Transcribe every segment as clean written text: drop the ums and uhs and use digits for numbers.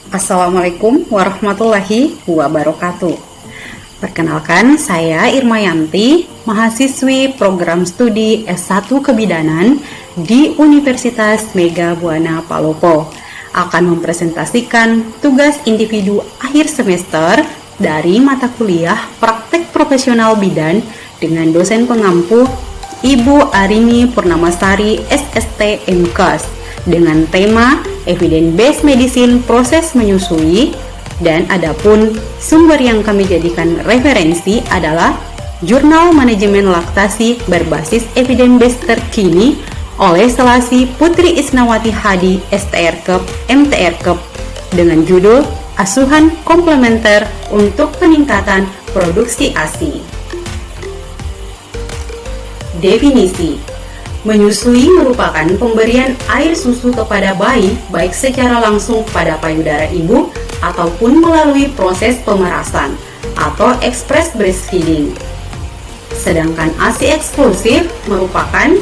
Assalamualaikum warahmatullahi wabarakatuh. Perkenalkan, saya Irma Yanti, mahasiswi program studi S1 Kebidanan di Universitas Mega Buana Palopo, akan mempresentasikan tugas individu akhir semester dari mata kuliah Praktek Profesional Bidan dengan dosen pengampu Ibu Arini Purnamasari SST MKes dengan tema Evidence Based Medicine Proses Menyusui, dan adapun sumber yang kami jadikan referensi adalah Jurnal Manajemen Laktasi berbasis Evidence Based terkini oleh Selasi Putri Isnawati Hadi STRKEP MTRKEP dengan judul Asuhan Komplementer untuk Peningkatan Produksi ASI. Definisi: menyusui merupakan pemberian air susu kepada bayi baik secara langsung pada payudara ibu ataupun melalui proses pemerasan atau express breastfeeding. Sedangkan ASI eksklusif merupakan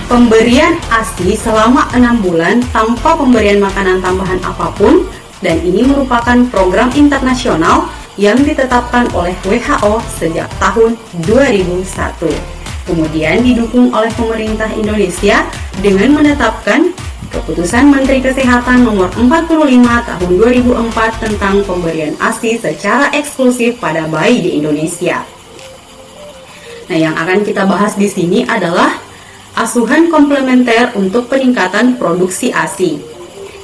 pemberian ASI selama 6 bulan tanpa pemberian makanan tambahan apapun, dan ini merupakan program internasional yang ditetapkan oleh WHO sejak tahun 2001. Kemudian didukung oleh pemerintah Indonesia dengan menetapkan Keputusan Menteri Kesehatan Nomor 45 Tahun 2004 tentang pemberian ASI secara eksklusif pada bayi di Indonesia. Nah, yang akan kita bahas di sini adalah asuhan komplementer untuk peningkatan produksi ASI,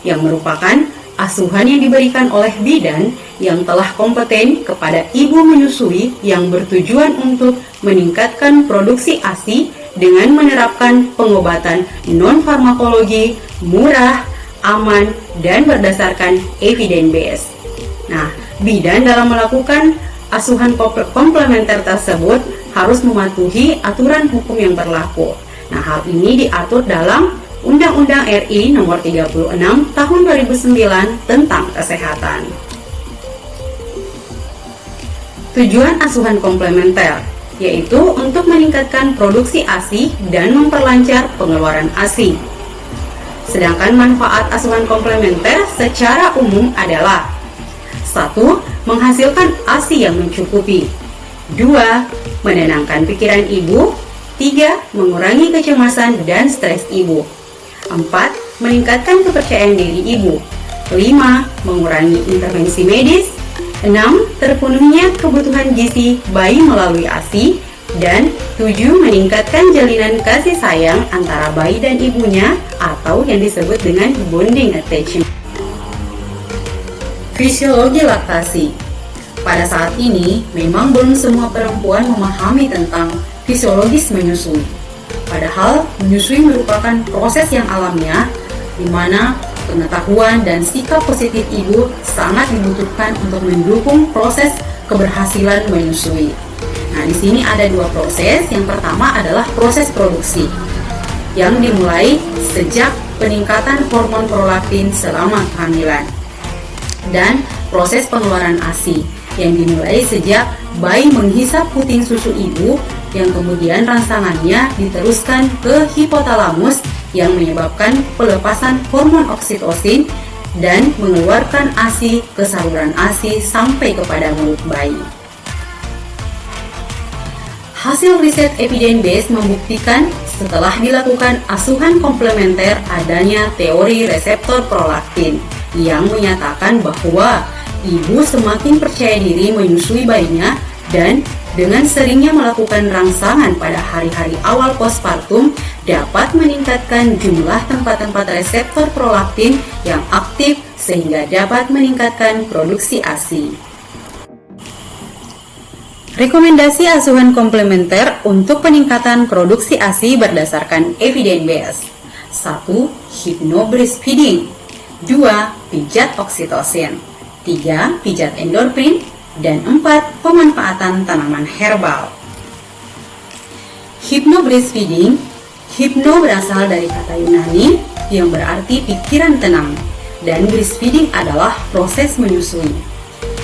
yang merupakan asuhan yang diberikan oleh bidan yang telah kompeten kepada ibu menyusui yang bertujuan untuk meningkatkan produksi ASI dengan menerapkan pengobatan non-farmakologi, murah, aman, dan berdasarkan evidence based. Nah, bidan dalam melakukan asuhan komplementer tersebut harus mematuhi aturan hukum yang berlaku. Nah, hal ini diatur dalam Undang-Undang RI Nomor 36 Tahun 2009 tentang Kesehatan. Tujuan asuhan komplementer yaitu untuk meningkatkan produksi ASI dan memperlancar pengeluaran ASI. Sedangkan manfaat asuhan komplementer secara umum adalah: 1. Menghasilkan ASI yang mencukupi. 2. Menenangkan pikiran ibu. 3. Mengurangi kecemasan dan stres ibu. 4. Meningkatkan kepercayaan diri ibu. 5. Mengurangi intervensi medis. 6. Terpenuhnya kebutuhan gizi bayi melalui ASI. Dan 7. Meningkatkan jalinan kasih sayang antara bayi dan ibunya atau yang disebut dengan bonding attachment. Fisiologi laktasi. Pada saat ini, memang belum semua perempuan memahami tentang fisiologis menyusui. Padahal, menyusui merupakan proses yang alamiah, di mana pengetahuan dan sikap positif ibu sangat dibutuhkan untuk mendukung proses keberhasilan menyusui. Nah, di sini ada 2 proses. Yang pertama adalah proses produksi, yang dimulai sejak peningkatan hormon prolaktin selama kehamilan, dan proses pengeluaran ASI, yang dimulai sejak bayi menghisap puting susu ibu, yang kemudian rangsangannya diteruskan ke hipotalamus yang menyebabkan pelepasan hormon oksitosin dan mengeluarkan ASI ke saluran ASI sampai kepada mulut bayi. Hasil riset evidence based membuktikan setelah dilakukan asuhan komplementer adanya teori reseptor prolaktin yang menyatakan bahwa ibu semakin percaya diri menyusui bayinya, dan dengan seringnya melakukan rangsangan pada hari-hari awal postpartum dapat meningkatkan jumlah tempat-tempat reseptor prolaktin yang aktif sehingga dapat meningkatkan produksi ASI. Rekomendasi asuhan komplementer untuk peningkatan produksi ASI berdasarkan evidence based. 1. Hypnobreastfeeding. 2. Pijat oksitosin. 3. Pijat endorfin. Dan 4. Pemanfaatan tanaman herbal. Hypnobreastfeeding. Hypno berasal dari kata Yunani yang berarti pikiran tenang, dan breastfeeding adalah proses menyusui.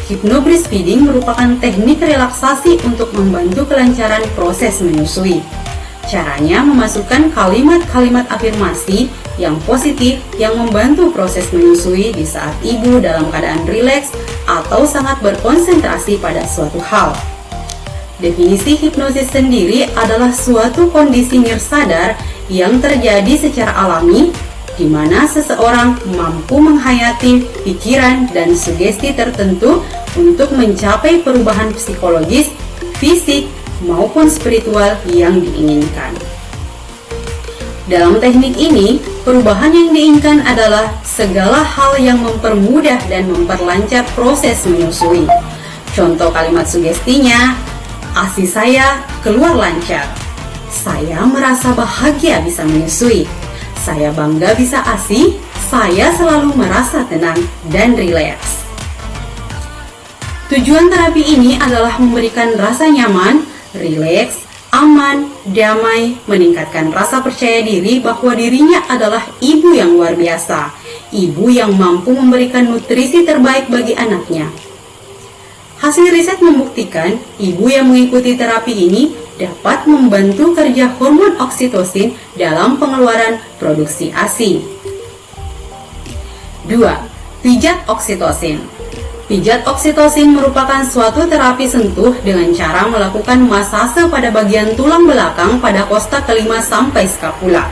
Hypnobreastfeeding merupakan teknik relaksasi untuk membantu kelancaran proses menyusui. Caranya memasukkan kalimat-kalimat afirmasi yang positif yang membantu proses menyusui di saat ibu dalam keadaan rileks atau sangat berkonsentrasi pada suatu hal. Definisi hipnosis sendiri adalah suatu kondisi nirsadar yang terjadi secara alami di mana seseorang mampu menghayati pikiran dan sugesti tertentu untuk mencapai perubahan psikologis, fisik, maupun spiritual yang diinginkan. Dalam teknik ini, perubahan yang diinginkan adalah segala hal yang mempermudah dan memperlancar proses menyusui. Contoh kalimat sugestinya, ASI saya keluar lancar. Saya merasa bahagia bisa menyusui. Saya bangga bisa ASI. Saya selalu merasa tenang dan rileks. Tujuan terapi ini adalah memberikan rasa nyaman, rileks, aman, damai, meningkatkan rasa percaya diri bahwa dirinya adalah ibu yang luar biasa, ibu yang mampu memberikan nutrisi terbaik bagi anaknya. Hasil riset membuktikan ibu yang mengikuti terapi ini dapat membantu kerja hormon oksitosin dalam pengeluaran produksi ASI. 2. Pijat oksitosin. Pijat oksitosin merupakan suatu terapi sentuh dengan cara melakukan masase pada bagian tulang belakang pada kosta kelima sampai skapula.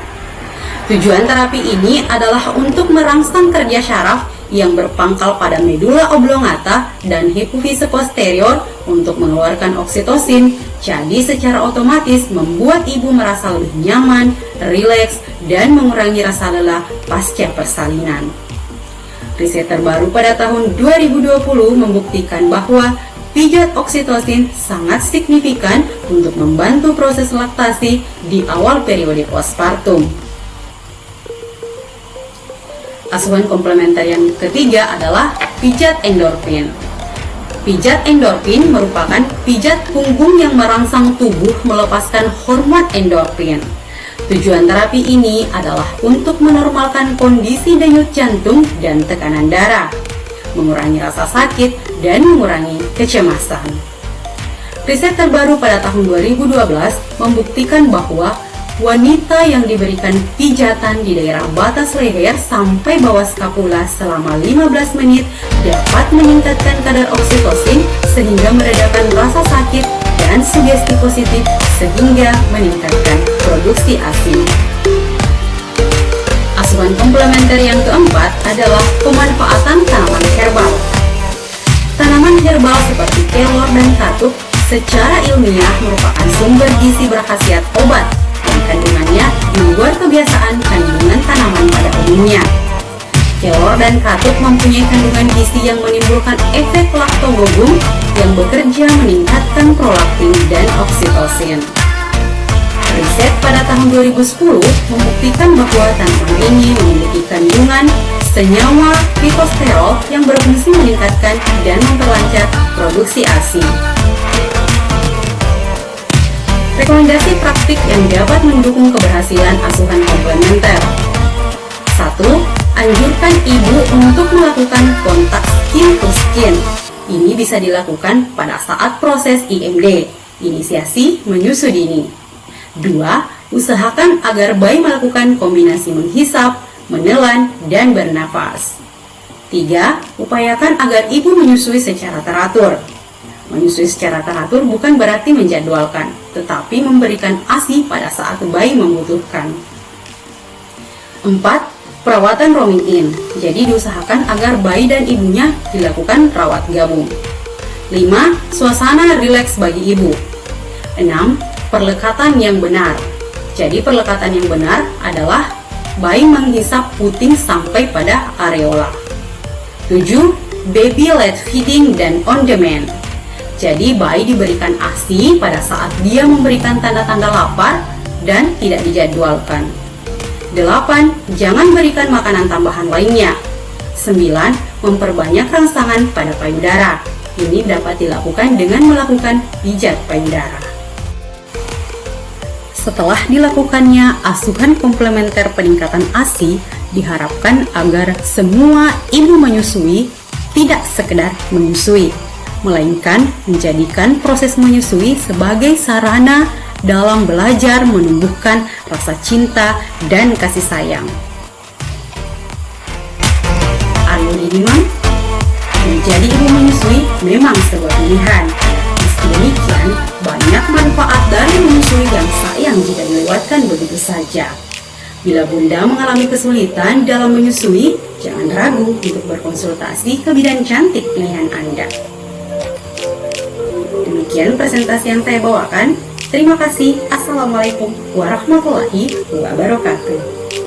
Tujuan terapi ini adalah untuk merangsang kerja syaraf yang berpangkal pada medula oblongata dan hipofise posterior untuk mengeluarkan oksitosin, jadi secara otomatis membuat ibu merasa lebih nyaman, rileks, dan mengurangi rasa lelah pasca persalinan. Riset terbaru pada tahun 2020 membuktikan bahwa pijat oksitosin sangat signifikan untuk membantu proses laktasi di awal periode postpartum. Asuhan komplementer yang ketiga adalah pijat endorfin. Pijat endorfin merupakan pijat punggung yang merangsang tubuh melepaskan hormon endorfin. Tujuan terapi ini adalah untuk menormalkan kondisi denyut jantung dan tekanan darah, mengurangi rasa sakit, dan mengurangi kecemasan. Riset terbaru pada tahun 2012 membuktikan bahwa wanita yang diberikan pijatan di daerah batas leher sampai bawah skapula selama 15 menit dapat meningkatkan kadar oksitosin sehingga meredakan rasa sakit dan sugesti positif sehingga meningkatkan produksi ASI. Asuhan komplementer yang keempat adalah pemanfaatan tanaman herbal. Tanaman herbal seperti kelor dan katuk secara ilmiah merupakan sumber gizi berkhasiat obat dan kandungannya di luar kebiasaan kandungan tanaman pada umumnya. Kelor dan katuk mempunyai kandungan gizi yang menimbulkan efek laktogogum yang bekerja meningkatkan prolaktin dan oksitosin. Riset pada tahun 2010 membuktikan bahwa tanaman ini memiliki kandungan senyawa fitosterol yang berfungsi meningkatkan dan memperlancar produksi ASI. Rekomendasi praktik yang dapat mendukung keberhasilan asuhan komplementer. 1. Anjurkan ibu untuk melakukan kontak skin to skin. Ini bisa dilakukan pada saat proses IMD, inisiasi menyusui dini. 2. Usahakan agar bayi melakukan kombinasi menghisap, menelan, dan bernafas. 3. Upayakan agar ibu menyusui secara teratur. Menyusui secara teratur bukan berarti menjadwalkan, tetapi memberikan ASI pada saat bayi membutuhkan. 4. Perawatan roaming in, jadi diusahakan agar bayi dan ibunya dilakukan rawat gabung. 5. Suasana rileks bagi ibu. 6. Perlekatan yang benar, jadi perlekatan yang benar adalah bayi menghisap puting sampai pada areola. 7. Baby-led feeding dan on demand, jadi bayi diberikan ASI pada saat dia memberikan tanda-tanda lapar dan tidak dijadwalkan. 8. Jangan berikan makanan tambahan lainnya. 9. Memperbanyak rangsangan pada payudara. Ini dapat dilakukan dengan melakukan pijat payudara. Setelah dilakukannya asuhan komplementer peningkatan ASI, diharapkan agar semua ibu menyusui tidak sekedar menyusui, melainkan menjadikan proses menyusui sebagai sarana dalam belajar menumbuhkan rasa cinta dan kasih sayang. Are you ready, Mom? Menjadi ibu menyusui memang sebuah pilihan. Meski demikian, banyak manfaat dari menyusui yang sayang jika dilewatkan begitu saja. Bila Bunda mengalami kesulitan dalam menyusui, jangan ragu untuk berkonsultasi ke bidan cantik pilihan Anda. Demikian presentasi yang saya bawakan. Terima kasih. Assalamualaikum warahmatullahi wabarakatuh.